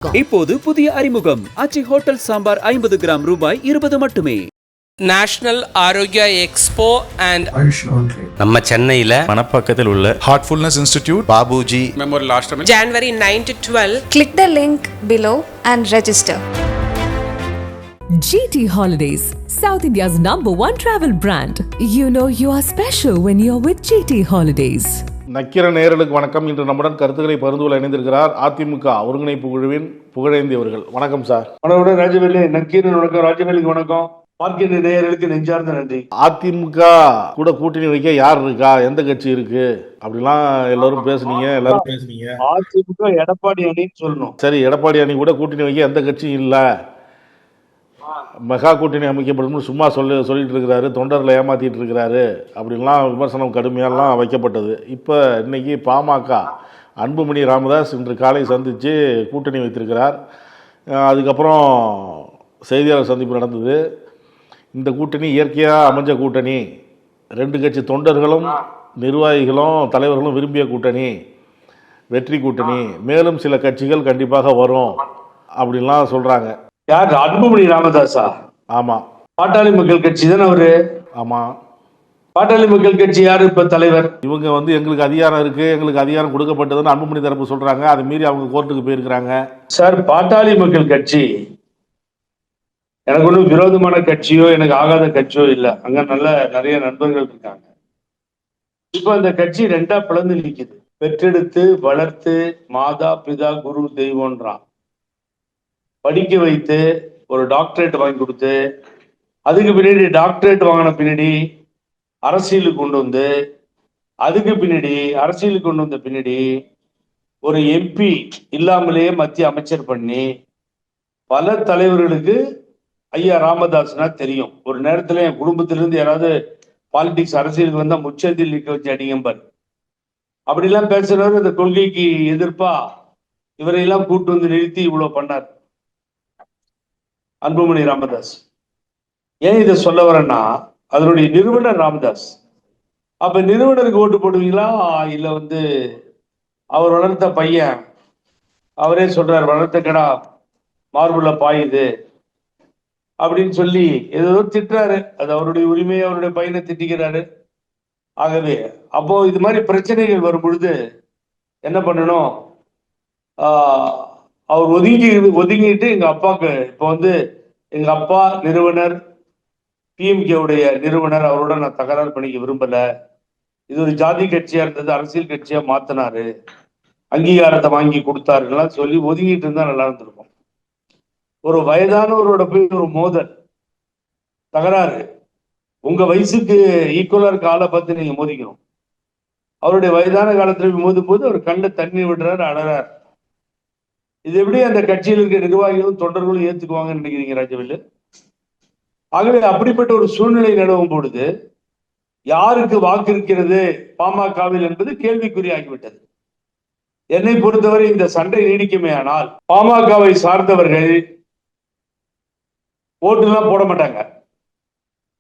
இப்போது புதிய அறிமுகம் ஆச்சி ஹோட்டல் சாம்பார் 50 கிராம் ரூபாய் 20 மட்டுமே. நேஷனல் ஆரோக்கியா எக்ஸ்போ அண்ட் நம்ம சென்னையில மணப்பாக்கத்தில் உள்ள Heartfulness Institute, Babuji Memorial Ashram, January 9 to 12. Click the link below and register. GT Holidays, South India's #1 travel brand. You know you are special when you're with GT Holidays. நக்கிர நேயர்களுக்கு வணக்கம். இன்று நம்முடன் கருத்துக்களை பகிர்ந்து கொள்ள இணைந்திருக்கிறார் அதிமுக ஒருங்கிணைப்பு குழுவின் புகழேந்தி அவர்கள். வணக்கம் சார். வணக்கம் ராஜவேலு. நக்கீரன் வணக்கம். ராஜவேலுக்கு வணக்கம். பார்க்கின்ற நேயர்களுக்கு நெஞ்சார்ந்த நன்றி. அதிமுக கூட கூட்டணி வைக்க யார் இருக்கா, எந்த கட்சி இருக்கு அப்படிலாம் எல்லாரும் பேசுனீங்க. அதிமுக எடப்பாடி அணின்னு சொல்லணும். சரி, எடப்பாடி அணி கூட கூட்டணி வைக்க எந்த கட்சியும் இல்லை, மெகா கூட்டணி அமைக்கப்படும் சும்மா சொல்லிட்டு இருக்கிறாரு, தொண்டர்களை ஏமாத்திட்டு இருக்கிறாரு அப்படின்லாம் விமர்சனம் கடுமையாலாம் வைக்கப்பட்டது. இப்போ இன்னைக்கு பாமக அன்புமணி ராமதாஸ் இன்று காலை சந்தித்து கூட்டணி வைத்திருக்கிறார். அதுக்கப்புறம் செய்தியாளர் சந்திப்பு நடந்தது. இந்த கூட்டணி இயற்கையாக அமைஞ்ச கூட்டணி, ரெண்டு கட்சி தொண்டர்களும் நிர்வாகிகளும் தலைவர்களும் விரும்பிய கூட்டணி, வெற்றி கூட்டணி, மேலும் சில கட்சிகள் கண்டிப்பாக வரும் அப்படின்லாம் சொல்கிறாங்க. யார்? அன்புமணி ராமதாஸா? ஆமா, பாட்டாளி மக்கள் கட்சி தானே அவரு. ஆமா, பாட்டாளி மக்கள் கட்சி யாரு இப்ப தலைவர்? இவங்க எங்களுக்கு அதிகாரம் இருக்கு, எங்களுக்கு அதிகாரம் கொடுக்கப்பட்டதுன்னு அன்புமணி தரப்பு சொல்றாங்க. அதை மீறி அவங்க கோர்ட்டுக்கு போயிருக்கிறாங்க. சார், பாட்டாளி மக்கள் கட்சி எனக்கு ஒன்றும் விரோதமான கட்சியோ எனக்கு ஆகாத கட்சியோ இல்லை. அங்க நிறைய நண்பர்கள் இருக்காங்க. இப்ப அந்த கட்சி ரெண்டா பிளந்து நிற்குது. பெற்றெடுத்து வளர்த்து மாதா பிதா குரு தெய்வம்ன்றான். படிக்க வைத்து ஒரு டாக்டரேட் வாங்கி கொடுத்து, அதுக்கு பின்னாடி டாக்டரேட் வாங்கின பின்னாடி அரசியலுக்கு கொண்டு வந்து, அதுக்கு பின்னாடி அரசியலுக்கு கொண்டு வந்த பின்னாடி ஒரு எம்பி இல்லாமலேயே மத்திய அமைச்சர் பண்ணி பல தலைவர்களுக்கு ஐயா ராமதாஸ்னா தெரியும். ஒரு நேரத்துல என் குடும்பத்திலிருந்து யாராவது பாலிடிக்ஸ் அரசியலுக்கு வந்தா முச்சந்தில் நிற்க வச்சு அடிங்கம்பார். அப்படிலாம் பேசுறவர் இந்த கொள்கைக்கு எதிர்ப்பா இவரையெல்லாம் கூட்டு வந்து நிறுத்தி இவ்வளவு பண்ணார் அன்புமணி ராமதாஸ். ஏன் இதை சொல்ல வரேன்னா, அதனுடைய நிறுவனர் ராமதாஸ். அப்ப நிறுவனருக்கு ஓட்டு போடுவீங்களா, இல்ல அவர் வளர்த்த பையன், அவரே சொல்றாரு வளர்த்த கடா மார்புல பாயுது அப்படின்னு சொல்லி ஏதோ திட்டுறாரு. அது அவருடைய உரிமையை, அவருடைய பையனை திட்டிக்கிறாரு. ஆகவே அப்போ இது மாதிரி பிரச்சனைகள் வரும் பொழுது என்ன பண்ணணும்? அவர் ஒதுங்கிட்டு எங்க அப்பாவுக்கு இப்போ எங்க அப்பா நிறுவனர், பிஎம்கேவுடைய நிறுவனர், அவரோட நான் தகராறு பண்ணிக்க விரும்பல. இது ஒரு ஜாதி கட்சியா இருந்தது, அரசியல் கட்சியா மாத்தினாரு, அங்கீகாரத்தை வாங்கி கொடுத்தாருலாம் சொல்லி ஒதுங்கிட்டு இருந்தா நல்லா இருந்திருக்கும். ஒரு வயதானவரோட போய் ஒரு மோதல் தகராறு, உங்க வயசுக்கு ஈக்குவலா இருக்க ஆளை பார்த்து நீங்க மோதிக்கணும். அவருடைய வயதான காலத்துல மோதும் போது அவர் கண்ணை தண்ணி விடுறாரு, அழறார். இது எப்படி அந்த கட்சியில் இருக்க நிர்வாகிகளும் தொண்டர்களும் ஏத்துக்குவாங்கன்னு நினைக்கிறீங்க ராஜவேலு? ஆகவே அப்படிப்பட்ட ஒரு சூழ்நிலை நிலவும் பொழுது யாருக்கு வாக்கு இருக்கிறது பாமகவில் என்பது கேள்விக்குறியாகிவிட்டது. என்னை பொறுத்தவரை இந்த சண்டை நீடிக்குமே ஆனால் பாமகவை சார்ந்தவர்கள் ஓட்டுலாம் போட மாட்டாங்க,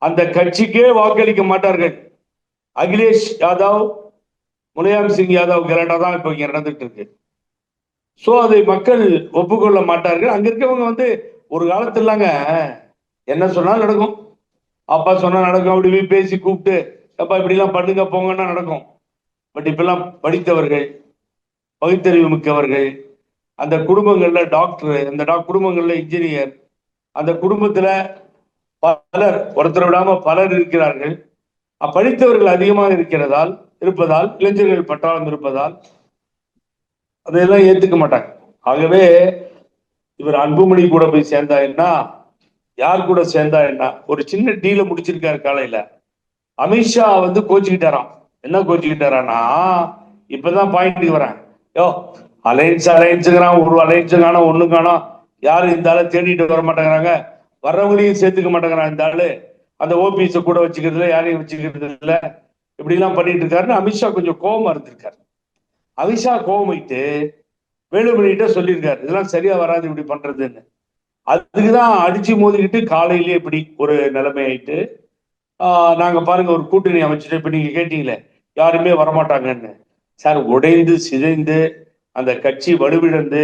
அந்த கட்சிக்கே வாக்களிக்க மாட்டார்கள். அகிலேஷ் யாதவ், முலாயம் சிங் யாதவ் கலாட்டா தான் இப்ப இங்க நடந்துட்டு இருக்கு. சோ அதை மக்கள் ஒப்புக்கொள்ள மாட்டார்கள். அங்க இருக்கவங்க ஒரு காலத்துலாங்க என்ன சொன்னாலும் நடக்கும், அப்பா சொன்னா நடக்கும், அப்படி பேசி கூப்பிட்டு அப்பா இப்படி எல்லாம் பண்ணுங்க போங்கன்னா நடக்கும். பட் இப்பெல்லாம் படித்தவர்கள், பகுத்தறிவு மிக்கவர்கள், அந்த குடும்பங்கள்ல டாக்டர், அந்த குடும்பங்கள்ல இன்ஜினியர், அந்த குடும்பத்துல பலர், ஒருத்தர் விடாம பலர் இருக்கிறார்கள். படித்தவர்கள் அதிகமாக இருப்பதால் இளைஞர்கள் பட்டாளம் இருப்பதால் அதையெல்லாம் ஏத்துக்க மாட்டாங்க. ஆகவே இவர் அன்புமணி கூட போய் சேர்ந்தா என்ன, யார் கூட சேர்ந்தா என்ன? ஒரு சின்ன டீல முடிச்சிருக்காரு காலையில. அமித்ஷா கோச்சுக்கிட்டாராம். என்ன கோச்சுக்கிட்டாரான்னா, இப்பதான் பாயிண்ட்டுக்கு வரேன். அலைன்ஸுங்கிறான், ஒரு அலைன்ஸு காணும், ஒண்ணு காணும், யாரும் இந்த ஆளை தேடிட்டு வர மாட்டேங்கிறாங்க, வர்றவங்களையும் சேர்த்துக்க மாட்டேங்கிறான் இந்த ஆளு, அந்த ஓபிஎஸ் கூட வச்சுக்கிறதுல யாரையும் வச்சுக்கிறது இல்ல, இப்படி எல்லாம் பண்ணிட்டு இருக்காருன்னு அமித்ஷா கொஞ்சம் கோபமா இருந்திருக்காரு. அமித்ஷா கோபமிட்டு வேலுமணிகிட்ட சொல்லியிருக்காரு, இதெல்லாம் சரியா வராது இப்படி பண்றதுன்னு. அதுக்குதான் அடிச்சு மோதிக்கிட்டு காலையிலேயே இப்படி ஒரு நிலைமை ஆயிட்டு, நாங்க பாருங்க ஒரு கூட்டணி அமைச்சிட்டு, இப்ப நீங்க கேட்டீங்களே யாருமே வரமாட்டாங்கன்னு. சார், உடைந்து சிதைந்து அந்த கட்சி வலுவிழந்து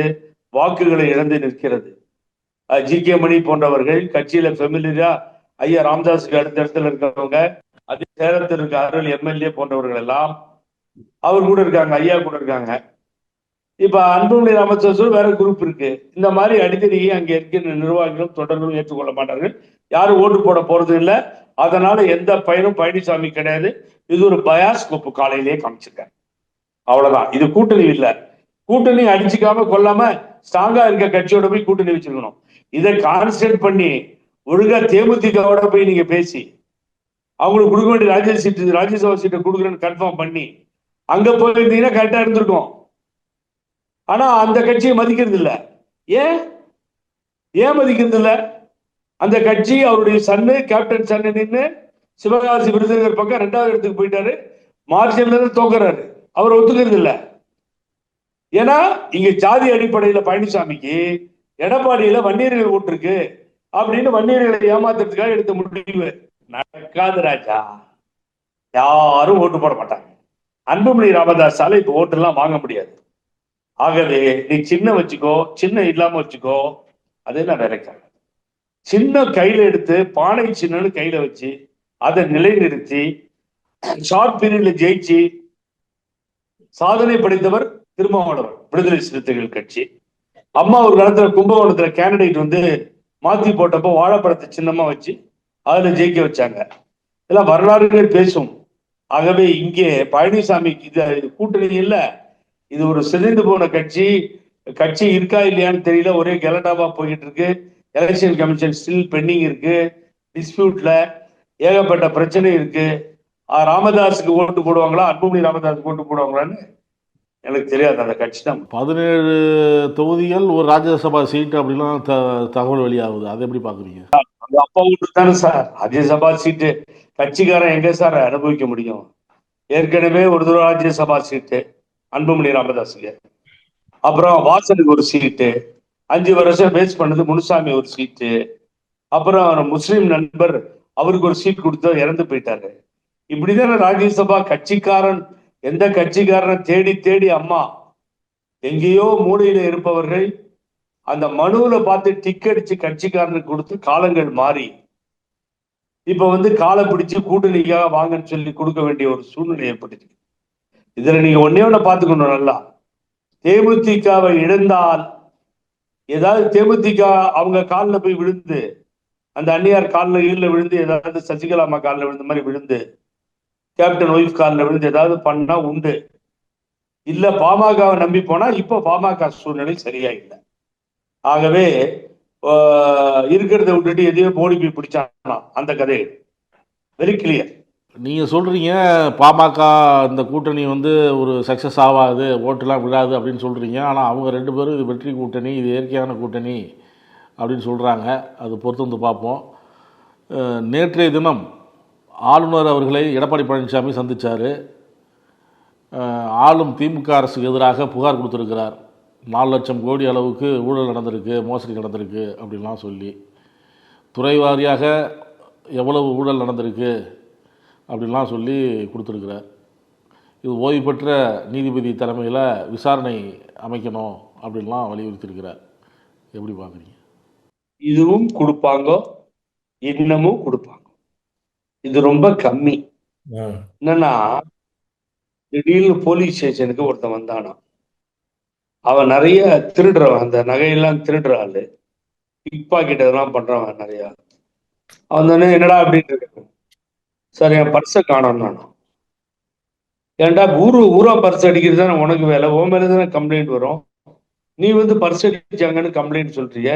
வாக்குகளை இழந்து நிற்கிறது. ஜி.கே. மணி போன்றவர்கள் கட்சியில ஃபெமிலியரா ஐயா ராமதாஸுக்கு அடுத்த இடத்துல இருக்கிறவங்க, அதே சேலத்தில் இருக்க அருள் எம்எல்ஏ போன்றவர்கள் எல்லாம் அவர் கூட இருக்காங்க, ஐயா கூட இருக்காங்க. இப்ப அன்புமணி ராமதாஸ் வேற குரூப் இருக்கு. இந்த மாதிரி அடிக்கடி அங்க இருக்கிற நிர்வாகிகளும் தொடர்பும் ஏற்றுக்கொள்ள மாட்டார்கள். யாரும் ஓட்டு போட போறது இல்லை. அதனால எந்த பயனும் பழனிசாமி கிடையாது. இது ஒரு பயாஸ் கோப்பு காலையிலேயே காமிச்சிருக்காங்க. அவ்வளவுதான். இது கூட்டணி இல்லை. கூட்டணி அடிச்சுக்காம கொள்ளாம ஸ்ட்ராங்கா இருக்க கட்சியோட போய் கூட்டணி வச்சிருக்கணும். இதை கான்சன்ட்ரேட் பண்ணி ஒழுங்கா தேமுதிகவோட போய் நீங்க பேசி அவங்களுக்கு கொடுக்க வேண்டிய ராஜ்யசபா சீட்டை கொடுக்குறேன்னு கன்ஃபார்ம் பண்ணி அங்க போயிருந்தீங்கன்னா கரெக்டா இருந்திருக்கும். ஆனா அந்த கட்சியை மதிக்கிறது இல்லை. ஏன் மதிக்கிறது இல்லை? அந்த கட்சி அவருடைய சன்னு கேப்டன் சன்னு நின்று சிவகாசி விருதுநகர் பக்கம் 2வது இடத்துக்கு போயிட்டாரு. மார்ஜின்ல இருந்து தோக்குறாரு. அவர் ஒத்துக்கிறது இல்லை. ஏன்னா இங்க ஜாதி அடிப்படையில பழனிசாமிக்கு எடப்பாடியில வன்னியர்கள் ஓட்டு இருக்கு அப்படின்னு வன்னியர்களை ஏமாத்துறதுக்காக எடுத்த முடிவு. நடக்காது ராஜா. யாரும் ஓட்டு போட மாட்டாங்க. அன்புமணி ராமதாஸால இப்ப ஓட்டு எல்லாம் வாங்க முடியாது. ஆகவே நீ சின்ன வச்சுக்கோ, சின்ன இல்லாம வச்சுக்கோ, அதே நான் நினைக்கிறேன். சின்ன கையில எடுத்து பானை சின்னன்னு கையில வச்சு அதை நிலைநிறுத்தி ஷார்ட் பீரியட்ல ஜெயிச்சு சாதனை படைத்தவர் திருமாவளவன், விடுதலை சிறுத்தைகள் கட்சி. அம்மா ஒரு காலத்துல கும்பகோணத்துல கேண்டிடேட் வந்து மாத்தி போட்டப்போ வாழைப்பழத்தை சின்னமா வச்சு அதுல ஜெயிக்க வச்சாங்க. இதெல்லாம் வரலாறுகள் பேசும். ஆகவே இங்கே பழனிசாமிக்கு இது கூட்டணி இல்லை. இது ஒரு சிதைந்து போன கட்சி. கட்சி இருக்கா இல்லையான்னு தெரியல. ஒரே கெலட்டாவா போயிட்டு இருக்கு. எலெக்ஷன் கமிஷன் ஸ்டில் பெண்டிங் இருக்கு. டிஸ்பியூட்ல ஏகப்பட்ட பிரச்சனை இருக்கு. ராமதாஸுக்கு ஓட்டு போடுவாங்களா, அன்புமணி ராமதாஸுக்கு ஓட்டு போடுவாங்களான்னு எனக்கு தெரியாது. அந்த கட்சி தான் 17 தொகுதிகள் ஒரு ராஜ்யசபா சீட்டு அப்படிலாம் தகவல் வெளியாகுது. அதை எப்படி பாக்குறீங்க? அந்த அப்பா ஓட்டு தானே சார் ராஜ்யசபா சீட்டு. கட்சிக்காரன் எங்க சார் அனுபவிக்க முடியும்? ஏற்கனவே ஒரு தடவை ராஜ்யசபா சீட்டு அன்புமணி ராமதாஸுக்கு, அப்புறம் வாசனுக்கு ஒரு சீட்டு, 5 வருஷம் வேஸ்ட் பண்ணது முனுசாமி ஒரு சீட்டு, அப்புறம் முஸ்லீம் நண்பர் அவருக்கு ஒரு சீட் கொடுத்து இறந்து போயிட்டாரு. இப்படிதானே ராஜ்யசபா கட்சிக்காரன். எந்த கட்சிக்காரனை தேடி தேடி அம்மா எங்கேயோ மூலையில இருப்பவர்கள் அந்த மனுவுல பார்த்து டிக் அடிச்சு கட்சிக்காரனுக்கு கொடுத்து காலங்கள் மாறி இப்ப வந்து காலை பிடிச்சு கூட்டணிக்காக வாங்கன்னு சொல்லி கொடுக்க வேண்டிய ஒரு சூழ்நிலை ஏற்பட்டுச்சு. இதுல நீங்க ஒன்னே பார்த்துக்கணும் நல்லா. தேமுதிகவை இழந்தால் ஏதாவது தேமுதிக அவங்க காலில் போய் விழுந்து, அந்த அந்நியார் காலில் கீழே விழுந்து, ஏதாவது சசிகலா அம்மா காலில் விழுந்த மாதிரி விழுந்து, கேப்டன் ஒய்ஃப் காலில் விழுந்து ஏதாவது பண்ணா உண்டு. இல்ல பாமகவை நம்பி போனா இப்ப பாமக சூழ்நிலை சரியா இல்லை. ஆகவே இருக்கிறத விட்டுட்டு எதையோ மோடி போய் பிடிச்சானா அந்த கதை வெரி கிளியர். நீங்க சொல்றீங்க பாமக இந்த கூட்டணி வந்து ஒரு சக்சஸ் ஆகாது, ஓட்டுலாம் விடாது அப்படின்னு சொல்றீங்க. ஆனால் அவங்க 2 பேரும் இது வெற்றி கூட்டணி, இது இயற்கையான கூட்டணி அப்படின்னு சொல்றாங்க. அது பொறுத்து வந்து பார்ப்போம். நேற்றைய தினம் ஆளுநர் அவர்களை எடப்பாடி பழனிசாமி சந்தித்தார். ஆளும் திமுக அரசுக்கு எதிராக புகார் கொடுத்துருக்கிறார். 4 லட்சம் கோடி அளவுக்கு ஊழல் நடந்திருக்கு, மோசடி நடந்திருக்கு அப்படின்லாம் சொல்லி துறை வாரியாக எவ்வளவு ஊழல் நடந்திருக்கு அப்படின்லாம் சொல்லி கொடுத்துருக்கிறார். இது ஓய்வு பெற்ற நீதிபதி தலைமையில் விசாரணை அமைக்கணும் அப்படின்லாம் வலியுறுத்தியிருக்கிறார். எப்படி பார்க்குறீங்க? இதுவும் கொடுப்பாங்க, இன்னமும் கொடுப்பாங்க. இது ரொம்ப கம்மி. என்னன்னா திடீர்னு போலீஸ் ஸ்டேஷனுக்கு ஒருத்தன் வந்தானா, அவன் நிறைய திருடுறவன், அந்த நகையெல்லாம் திருடுறாள், பிக் பாக்கெட் அதெல்லாம் பண்றவன் நிறைய. அவன் தானே என்னடா அப்படின்னு இருக்கு. சார் என் பர்ஸை காணோம். நானும் ஏன்டா ஊரா பர்ஸ் அடிக்கிறது தானே உனக்கு வேலை, உன் மேலே தானே கம்ப்ளைண்ட் வரும். நீ வந்து பர்ஸ் அடிச்சாங்கன்னு கம்ப்ளைண்ட் சொல்றிய,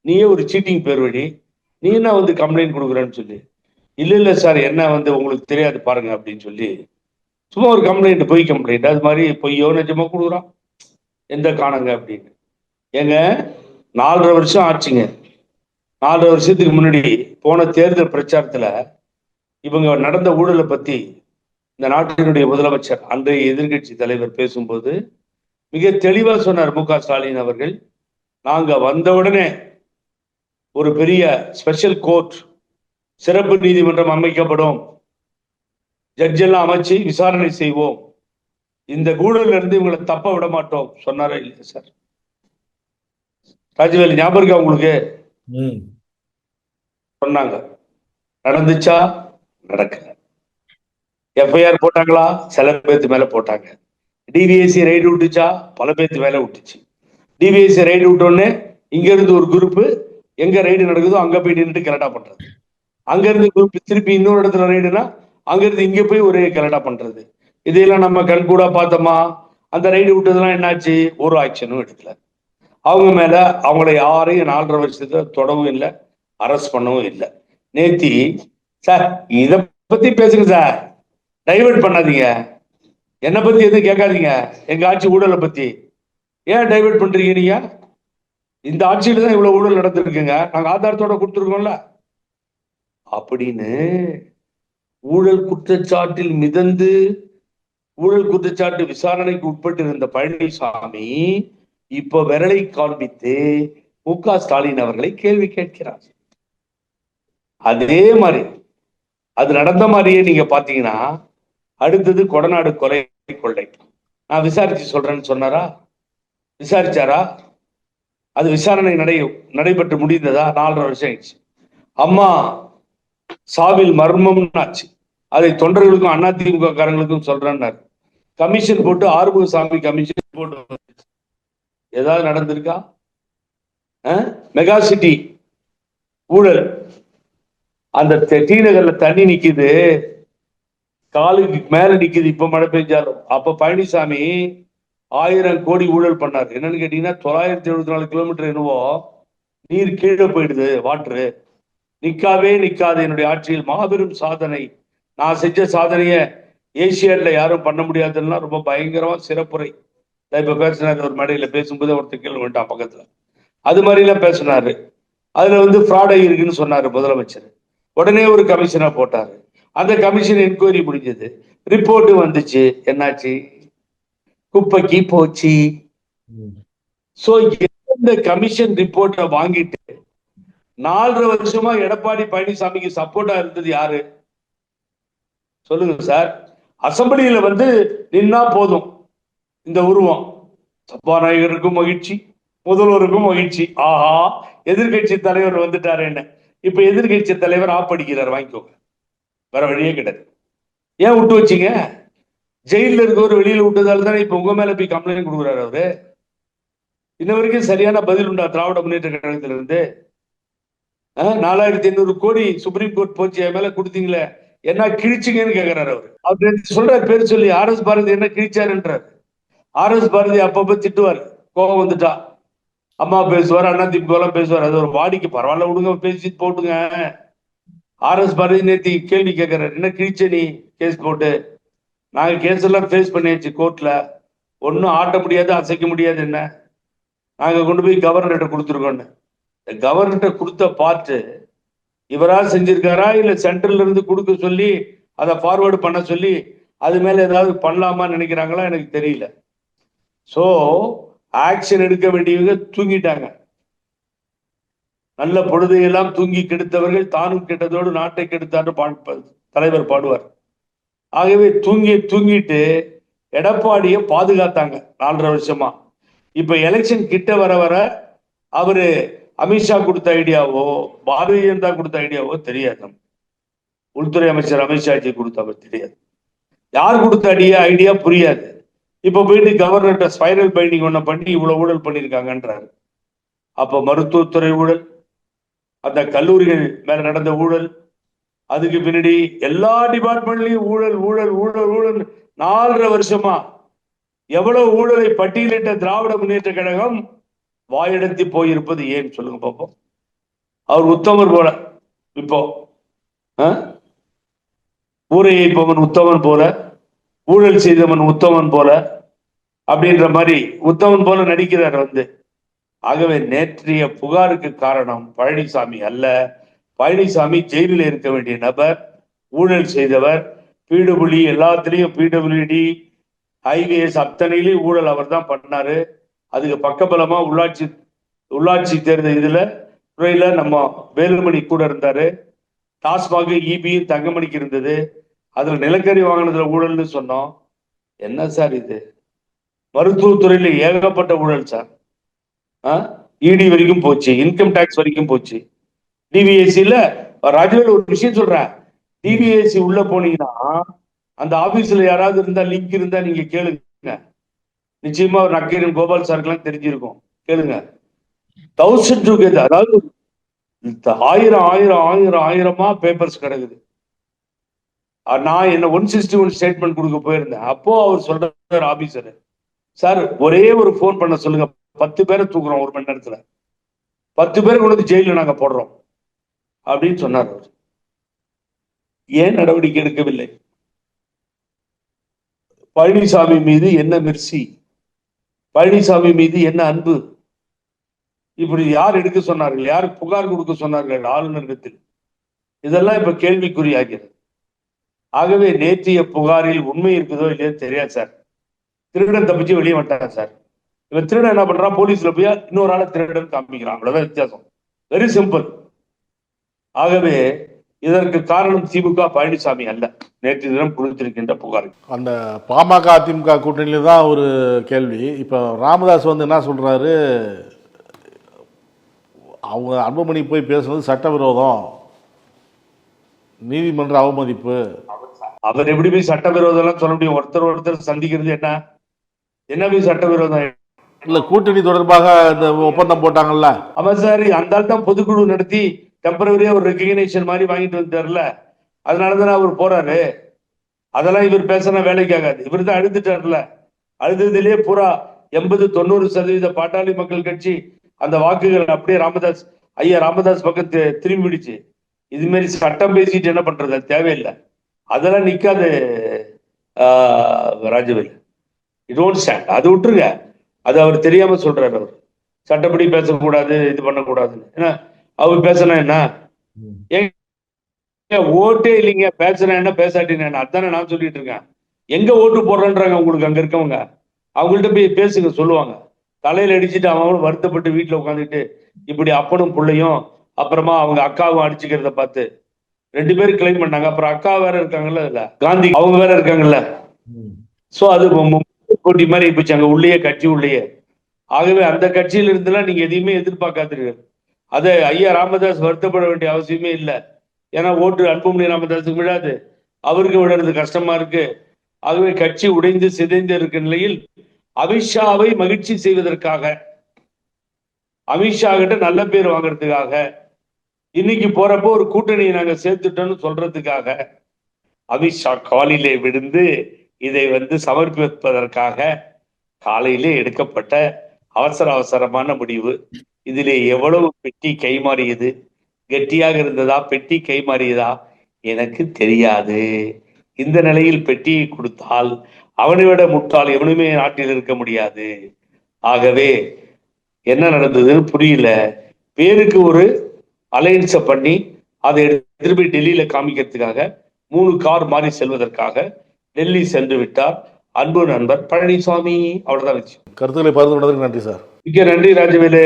நீயே ஒரு சீட்டிங் பேர் வழி, நீ என்ன வந்து கம்ப்ளைண்ட் கொடுக்குறேன்னு சொல்லி. இல்லை சார் என்ன வந்து உங்களுக்கு தெரியாது பாருங்க அப்படின்னு சொல்லி சும்மா ஒரு கம்ப்ளைண்ட், பொய் கம்ப்ளைண்ட். அது மாதிரி பொய்யோ நிஜமா கொடுக்குறான். எந்த காணுங்க அப்படின்னு. ஏங்க 4.5 வருஷம் ஆச்சுங்க. 4 வருஷத்துக்கு முன்னாடி போன தேர்தல் பிரச்சாரத்துல இவங்க நடந்த ஊழலை பத்தி இந்த நாட்டினுடைய முதலமைச்சர் அன்றைய எதிர்கட்சி தலைவர் பேசும்போது மிக தெளிவா சொன்னார் மு.க. ஸ்டாலின் அவர்கள். நாங்க வந்தவுடனே ஒரு பெரிய ஸ்பெஷல் கோர்ட், சிறப்பு நீதிமன்றம் அமைக்கப்படும், ஜட்ஜெல்லாம் அமைச்சு விசாரணை செய்வோம், இந்த ஊழல்ல இருந்து இவங்களை தப்ப விட மாட்டோம் சொன்னாரா இல்லையா சார்? ராஜவேலு ஞாபகம் இருக்கா உங்களுக்கு? சொன்னாங்க. நடந்துச்சா? நடக்கல. எஃப்ஐஆர் போட்டாங்களா? சில பேர்த்து மேல போட்டாங்க. டிவிஎஸ்சி ரைடு விட்டுச்சா? பல பேர்த்து மேல விட்டுச்சு. டிவிஎஸ்சி ரைடு விட்டோடனே இங்க இருந்து ஒரு குரூப் எங்க ரைடு நடக்குதோ அங்க போய் நின்றுட்டு கரெக்டா பண்றது. அங்க இருந்து குரூப் திருப்பி இன்னொரு இடத்துல ரைடுனா அங்க இருந்து இங்க போய் ஒரே கரெக்டா பண்றது. இதையெல்லாம் நம்ம கண் கூட பார்த்தோமா? அந்த ரைடு விட்டதெல்லாம் என்னாச்சு? ஒரு ஆக்ஷனும் எடுக்கல. அவங்க மேல அவங்கள யாரையும் 4.5 வருஷத்துல தொடவும் இல்லை, அரெஸ்ட் பண்ணவும் இல்லை. நேத்தி சார் இத பத்தி பேசுங்க சார், டைவர்ட் பண்ணாதீங்க. என்னை பத்தி எதுவும் கேட்காதீங்க. எங்க ஆட்சி ஊழலை பத்தி ஏன் டைவர்ட் பண்றீங்க நீங்க? இந்த ஆட்சியில தான் இவ்வளவு ஊழல் நடந்திருக்குங்க, நாங்க ஆதாரத்தோட கொடுத்துருக்கோம்ல அப்படின்னு ஊழல் குற்றச்சாட்டில் மிதந்து ஊழல் குற்றச்சாட்டு விசாரணைக்கு உட்பட்டு இருந்த பழனிசாமி இப்ப விரலை காண்பித்து மு.க. ஸ்டாலின் அவர்களை கேள்வி கேட்கிறார். அதே மாதிரி அது நடந்த மாதிரியே நீங்க பாத்தீங்கன்னா அடுத்தது கொடநாடு கொலை கொள்ளை. நான் விசாரிச்சு சொல்றேன்னு சொன்னாரா? விசாரிச்சாரா? அது விசாரணை நடைபெற்று முடிந்ததா? 4.5 வருஷம் ஆயிடுச்சு. அம்மா சாவில் மர்மம் ஆச்சு. அதை தொண்டர்களுக்கும் அதிமுக காரங்களுக்கும் சொல்றேன்னாரு. கமிஷன் போட்டு ஆறுமுகசாமி கமிஷன் போட்டு ஏதாவது நடந்திருக்கா? மெகா சிட்டி ஊழல், அந்த டி நகர்ல தண்ணி நிக்குது, காலுக்கு மேல நிக்குது இப்ப மழை பெஞ்சாலும். அப்ப பழனிசாமி 1000 கோடி ஊழல் பண்ணாரு. என்னன்னு கேட்டீங்கன்னா 974 கிலோமீட்டர் என்னவோ நீர் கீழே போயிடுது, வாட்டரு நிக்காவே நிக்காது. என்னுடைய ஆட்சியில் மாபெரும் சாதனை, நான் செஞ்ச சாதனைய ஏசியால யாரும் பண்ண முடியாதுன்னா ரொம்ப பயங்கரமா சிறப்புரை. இப்ப பேசினாரு ஒரு மேடையில பேசும்போது ஒருத்தர் கேள்வி வேண்டாம் பக்கத்துல, அது மாதிரி எல்லாம் பேசினாரு. அதுல ஃப்ராட் இருக்குன்னு சொன்னாரு முதலமைச்சர். உடனே ஒரு கமிஷனை போட்டாரு. அந்த கமிஷன் என்கொயரி முடிஞ்சது, ரிப்போர்ட் வந்துச்சு. என்னாச்சு? குப்பைக்கு போச்சு. சோ இந்த கமிஷன் ரிப்போர்ட்டை வாங்கிட்டு 4.5 வருஷமா எடப்பாடி பழனிசாமிக்கு சப்போர்ட்டா இருந்தது யாரு சொல்லுங்க சார்? அசம்பிளியில நின்னா போதும் இந்த உருவம், சபாநாயகருக்கும் மகிழ்ச்சி, முதல்வருக்கும் மகிழ்ச்சி, ஆஹா எதிர்கட்சி தலைவர் வந்துட்டாரு. என்ன இப்ப எதிர்கட்சி தலைவர் ஆப்படிக்கிறார், வாங்கிக்கோங்க, வேற வழியே கிடையாது. ஏன் விட்டு வச்சீங்க? ஜெயில இருக்கவர் வெளியில விட்டதால தானே இப்ப உங்க மேல போய் கம்ப்ளைண்ட் கொடுக்குறாரு அவரு. இன்ன வரைக்கும் சரியான பதில் உண்டா திராவிட முன்னேற்ற கழகத்துல இருந்து? 4500 கோடி சுப்ரீம் கோர்ட் போச்சு என் மேல கொடுத்தீங்களே, என்ன கிழிச்சிங்கன்னு கேட்கிறாரு அவரு. அவர் சொல்றாரு பேர் சொல்லி, RS பாரதி என்ன கிழிச்சாருன்றாரு. RS பாரதி அப்பப்ப திட்டுவார், கோபம் வந்துட்டா அம்மா பேசுவார், அதிமுக பேசுவார், அது ஒரு வாடிக்கை. பரவாயில்ல விடுங்க, பேசி போட்டுங்க. RS பாரதி நேத்தி கேள்வி கேட்கிறாரு, என்ன கிழிச்ச நீ கேஸ் போட்டு? நாங்க கேஸ் எல்லாம் ஃபேஸ் பண்ணியாச்சு கோர்ட்ல, ஒன்னும் ஆட்ட முடியாது அசைக்க முடியாது, என்ன நாங்க கொண்டு போய் கவர்னர்கிட்ட கொடுத்துருக்கோன்னு. கவர்னர்கிட்ட கொடுத்த பார்ட்டு இவரா செஞ்சிருக்காரா இல்ல சென்ட்ரல்ல இருந்து கொடுக்க சொல்லி அதை ஃபார்வர்டு பண்ண சொல்லி அது மேல ஏதாவது பண்ணலாமான்னு நினைக்கிறாங்களா எனக்கு தெரியல. சோ ஆக்ஷன் எடுக்க வேண்டியவங்க தூங்கிட்டாங்க. நல்ல பொழுதையெல்லாம் தூங்கி கெடுத்தவர்கள் தானும் கெட்டதோடு நாட்டை கெடுத்தாரு தலைவர் பாடுவார். ஆகவே தூங்கிட்டு எடப்பாடியை பாதுகாத்தாங்க 4.5 வருஷமா. இப்ப எலெக்ஷன் கிட்ட வர வர அவரு அமித்ஷா கொடுத்த ஐடியாவோ பாரதிய ஜனதா கொடுத்த ஐடியாவோ தெரியாது. உள்துறை அமைச்சர் அமித்ஷாஜி கொடுத்த தெரியாது, யார் கொடுத்த ஐடியா புரியாது. இப்ப போயிட்டு கவர்னர்கிட்ட ஸ்பைரல் பைண்டிங் ஒண்ணு பண்ணி இவ்வளவு ஊழல் பண்ணிருக்காங்கன்றாரு. அப்ப மருத்துவத்துறை ஊழல், அந்த கல்லூரிகள் மேல நடந்த ஊழல், அதுக்கு பின்னாடி எல்லா டிபார்ட்மெண்ட்லயும் ஊழல் ஊழல் ஊழல் ஊழல். 4.5 வருஷமா எவ்வளவு ஊழலை பட்டியலிட்ட திராவிட முன்னேற்ற கழகம் வாயெடுத்து போயிருப்பது ஏன் சொல்லுங்க பாப்போம். அவர் உத்தமர் போல, இப்போ ஊரை ஏய்ப்பவன் உத்தமன் போல, ஊழல் செய்தவன் உத்தமன் போல அப்படின்ற மாதிரி உத்தமன் போல நடிக்கிறார் ஆகவே நேற்றைய புகாருக்கு காரணம் பழனிசாமி அல்ல. பழனிசாமி ஜெயிலில் இருக்க வேண்டிய நபர், ஊழல் செய்தவர். பிடபிள்யூ எல்லாத்திலையும் பிடபிள்யூடி ஹைவேஸ் அத்தனையிலையும் ஊழல் அவர் தான் பண்ணாரு. அதுக்கு பக்கபலமா உள்ளாட்சி தேர்தல் துறையில நம்ம வேலுமணி கூட இருந்தாரு. டாஸ்மாக இபியும் தங்கமணிக்கு இருந்தது. அதுல நிலக்கரி வாங்கினதுல ஊழல்னு சொன்னோம். என்ன சார் இது? மருத்துவத்துறையில ஏகப்பட்ட ஊழல் சார். இடி வரைக்கும் போச்சு, இன்கம் டாக்ஸ் வரைக்கும் போச்சு. டிவிஎஸ்சில ராஜவேல் ஒரு விஷயம் சொல்றேன், டிவிஎஸ்சி உள்ள போனீங்கன்னா அந்த ஆபீஸ்ல யாராவது இருந்தா லிங்க் இருந்தா நீங்க கேளுங்க. நிச்சயமா ஒரு நக்கீரன் கோபால் சாருக்கெல்லாம் தெரிஞ்சிருக்கும், கேளுங்க. 1000 டுகெதர், அதாவது 1000 பேப்பர்ஸ் கிடக்குது. நான் என்ன 161 ஸ்டேட்மெண்ட் கொடுக்க போயிருந்தேன். அப்போ அவர் சொல்றாரு ஆபீசர், சார் ஒரே ஒரு போன் பண்ண சொல்லுங்க, 10 பேரை தூக்குறோம் 1 மணி நேரத்துல, 10 பேரை கொண்டு வந்து ஜெயில நாங்க போடுறோம் அப்படின்னு சொன்னார். அவர் ஏன் நடவடிக்கை எடுக்கவில்லை? பழனிசாமி மீது என்ன மெர்சி, பழனிசாமி மீது என்ன அன்பு, இப்படி யார் எடுக்க சொன்னார்கள், யார் புகார் கொடுக்க சொன்னார்கள் ஆளுநரிடத்தில், இதெல்லாம் இப்ப கேள்விக்குறியாகிறது. ஆகவே நேற்றைய புகாரில் உண்மை இருக்குதோ இல்லையோ தெரியாது சார். திருடன் தப்பிச்சு வெளியே வந்துட்டான் சார். இவன் திருடன் என்ன பண்றான், போலீஸ்ல போய் இன்னொரு ஆளை திருடன் காமிக்கிறான், அவ்வளவுதான் வித்தியாசம். Very simple. ஆகவே இதற்கு காரணம் திமுக பழனிசாமி அல்ல, நேற்று தினம் கொடுத்திருக்கின்ற புகார். அந்த பாமக அதிமுக கூட்டணியில தான் ஒரு கேள்வி. இப்போ ராமதாஸ் வந்து என்ன சொல்றாரு, அவங்க அன்புமணி போய் பேசுனது சட்டவிரோதம், நீதிமன்ற அவமதிப்பு. அவர் எப்படி போய் சட்டவிரோதம் சொல்ல முடியும்? ஒருத்தர் சந்திக்கிறது என்ன போய் சட்டவிரோதம் இல்ல, கூட்டணி தொடர்பாக இந்த ஒப்பந்தம் போட்டாங்கல்ல. ஆமா சார், அந்த ஆள் தான் பொதுக்குழு நடத்தி டெம்பரவரியா ஒரு ரெகக்னேஷன் மாதிரி வாங்கிட்டு வந்துட்டார்ல, அதனாலதான் அவர் போறாரு. அதெல்லாம் இவர் பேசினா வேலைக்கு ஆகாது. இவர் தான் அழுதுட்டார்ல, அழுதுலயே பூரா 80-90% பாட்டாளி மக்கள் கட்சி அந்த வாக்குகள் அப்படியே ராமதாஸ் பக்கம் திரும்பிடுச்சு. இது மாதிரி சட்டம் பேசிட்டு என்ன பண்றது, அது தேவையில்லை. அதெல்லாம் நிக்காது ராஜவேல். டோன்ட் ஸ்டாண்ட், அது விட்டுருங்க. அது அவர் தெரியாம சொல்றாரு. அவர் சட்டப்படி பேசக்கூடாது, இது பண்ணக்கூடாதுன்னு. ஏன்னா அவர் பேசினா என்ன, ஓட்டே இல்லைங்க, பேசுறேன் என்ன பேசாட்டின என்ன, அதானே நான் சொல்லிட்டு இருக்கேன். எங்க ஓட்டு போடுறேன்றாங்க உங்களுக்கு அங்க இருக்கவங்க, அவங்கள்ட்ட போய் பேசுங்க, சொல்லுவாங்க. தலையில அடிச்சுட்டு அவங்களும் வருத்தப்பட்டு வீட்டுல உட்காந்துட்டு இப்படி அப்பனும் பிள்ளையும் அப்புறமா அவங்க அக்காவும் அடிச்சுக்கிறத பார்த்து 2 பேரும் கிளைம் பண்ணாங்க. அப்புறம் அக்கா வேற இருக்காங்கல்ல, அதுல காந்தி அவங்க வேற இருக்காங்கல்ல. சோ அது போட்டி மாதிரி போச்சு அங்க உள்ளேயே, கட்சி உள்ளேயே. ஆகவே அந்த கட்சியில இருந்துலாம் நீங்க எதையுமே எதிர்பார்க்காதீர்கள். அதை ஐயா ராமதாஸ் வருத்தப்பட வேண்டிய அவசியமே இல்லை. ஏன்னா ஓட்டு அன்புமணி ராமதாஸுக்கு விழாது, அவருக்கு விடுறது கஷ்டமா இருக்கு. ஆகவே கட்சி உடைந்து சிதைந்து இருக்க நிலையில் அமித்ஷாவை மகிழ்ச்சி செய்வதற்காக, அமித்ஷா கிட்ட நல்ல பேர் வாங்குறதுக்காக, இன்னைக்கு போறப்போ ஒரு கூட்டணியை நாங்க சேர்த்துட்டோம்னு சொல்றதுக்காக அமித்ஷா காலிலே விழுந்து இதை சமர்ப்பிப்பதற்காக காலையிலே எடுக்கப்பட்ட அவசரமான முடிவு. இதிலே எவ்வளவு பெட்டி கைமாறியது, கெட்டியாக இருந்ததா பெட்டி கைமாறியதா எனக்கு தெரியாது. இந்த நிலையில் பெட்டியை கொடுத்தால் அவனை விட முட்டாள் எவனுமே நாட்டில் இருக்க முடியாது. ஆகவே என்ன நடந்ததுன்னு புரியல. பேருக்கு ஒரு அலையன்ஸை பண்ணி அதை எடுத்துட்டு போய் டெல்லியில காமிக்கிறதுக்காக 3 கார் மாறி செல்வதற்காக டெல்லி சென்று விட்டார் அன்பு நண்பர் பழனிசாமி. அவ்வளவுதான் வச்சு. கருத்துக்களை பகிர்ந்து கொண்டதற்கு நன்றி சார். மிக்க நன்றி ராஜவேலு.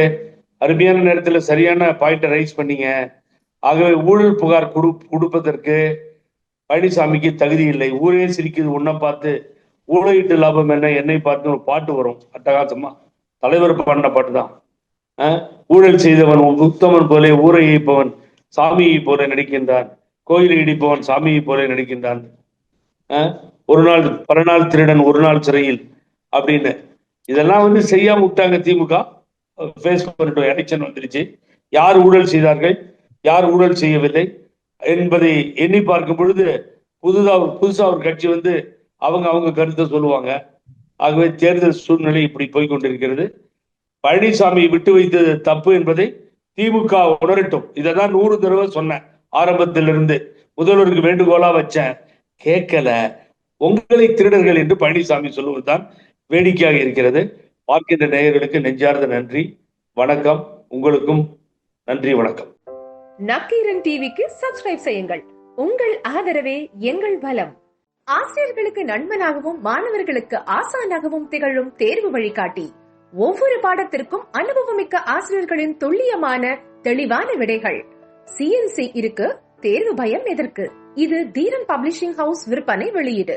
அருமையான நேரத்தில் சரியான பாயிண்ட்டை ரைஸ் பண்ணீங்க. ஆகவே ஊழல் புகார் கொடுப்பதற்கு பழனிசாமிக்கு தகுதி இல்லை. ஊரே சிரிக்குது உன்னை பார்த்து, ஊழலிட்டு லாபம் என்ன, என்னை பார்த்து ஒரு பாட்டு வரும் அட்டகாசமா, தலைவர் பாடின பாட்டு தான். ஊழல் செய்தவன் உத்தமன் போலே ஊரை இடிப்பவன் சாமியை போல நடிக்கின்றான், கோயிலை இடிப்பவன் சாமியை போல நடிக்கின்றான், ஒரு நாள் பல நாள் திருடன் ஒரு நாள் சிறையில் அப்படின்னு இதெல்லாம் செய்யாம விட்டாங்க திமுக. ஃபேஸ் பண்ணிட்டோம், எலெக்ஷன் வந்துருச்சு. யார் ஊழல் செய்தார்கள், யார் ஊழல் செய்யவில்லை என்பதை எண்ணி பார்க்கும் பொழுது புதுசா ஒரு கட்சி அவங்க கருத்தை சொல்லுவாங்க. ஆகவே தேர்தல் சூழ்நிலை இப்படி போய்கொண்டிருக்கிறது. பழனிசாமி விட்டு வைத்தது தப்பு என்பதை திமுக உணரட்டும். இதைதான் 100 தடவை சொன்னேன். ஆரம்பத்திலிருந்து முதல்வருக்கு வேண்டுகோளா வச்சேன், கேட்கல. உங்களை திருடர்கள் என்று பழனிசாமி சொல்லுவதுதான் வேடிக்கையாக இருக்கிறது. பார்க்கின்ற நேயர்களுக்கு நெஞ்சார்ந்த நன்றி, வணக்கம். உங்களுக்கும் நன்றி, வணக்கம். நக்கீரன் டிவிக்கு சப்ஸ்கிரைப் செய்யுங்கள். உங்கள் ஆதரவே எங்கள் பலம். ஆசிரியர்களுக்கு நண்பனாகவும் மாணவர்களுக்கு ஆசானாகவும் திகழும் தேர்வு வழிகாட்டி. ஒவ்வொரு பாடத்திற்கும் அனுபவமிக்க ஆசிரியர்களின் துல்லியமான தெளிவான விடைகள். CNC இருக்கு, தேர்வு பயம் எதற்கு? இது தீரன் பப்ளிஷிங் ஹவுஸ் விற்பனை வெளியீடு.